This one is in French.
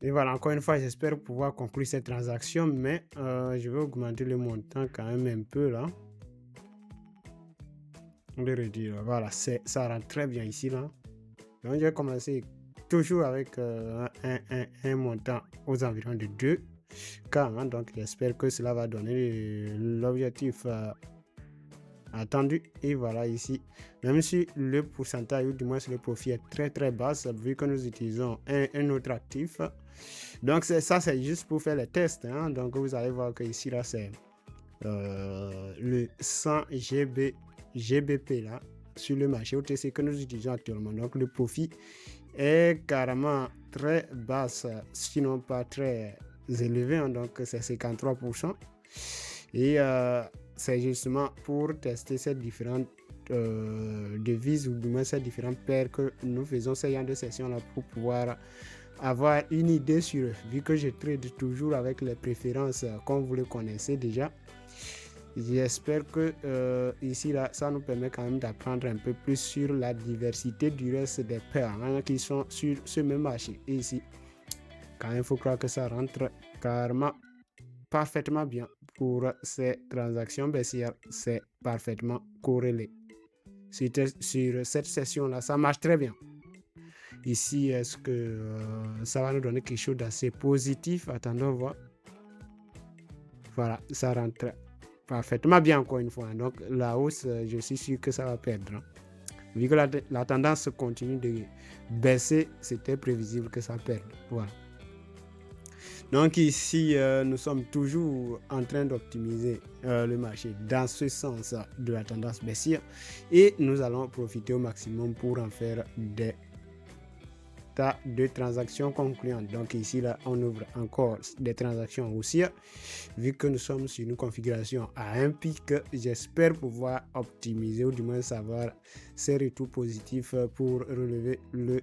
Et voilà, encore une fois, j'espère pouvoir conclure cette transaction, mais je vais augmenter le montant quand même un peu là. On va réduire, voilà, ça rentre très bien ici là. Donc, je vais commencer toujours avec un montant aux environs de 2K, hein. Donc, j'espère que cela va donner l'objectif attendu. Et voilà ici, même si le pourcentage ou du moins le profit est très très bas, vu que nous utilisons un autre actif. Donc, ça, c'est juste pour faire les tests, hein. Donc, vous allez voir que ici, là, c'est le 100 GBP là sur le marché OTC que nous utilisons actuellement. Donc le profit est carrément très basse, sinon pas très élevé, hein. Donc c'est 53%. Et c'est justement pour tester ces différentes devises ou du moins ces différentes paires que nous faisons ces genre de sessions là pour pouvoir avoir une idée sur eux. Vu que je trade toujours avec les préférences comme vous le connaissez déjà, j'espère que ici là, ça nous permet quand même d'apprendre un peu plus sur la diversité du reste des paires, hein, qui sont sur ce même marché. Et ici, quand même, il faut croire que ça rentre carrément parfaitement bien pour ces transactions baissières. C'est parfaitement corrélé. Sur cette session-là, ça marche très bien. Ici, est-ce que ça va nous donner quelque chose d'assez positif? Attendons voir. Voilà, ça rentre parfaitement bien encore une fois. Donc la hausse, je suis sûr que ça va perdre, hein. Vu que la tendance continue de baisser, c'était prévisible que ça perde. Voilà. Donc ici, nous sommes toujours en train d'optimiser le marché dans ce sens de la tendance baissière et nous allons profiter au maximum pour en faire des de transactions concluantes. Donc ici, là, on ouvre encore des transactions haussières. Vu que nous sommes sur une configuration à un pic, j'espère pouvoir optimiser ou du moins savoir ces retours positifs pour relever le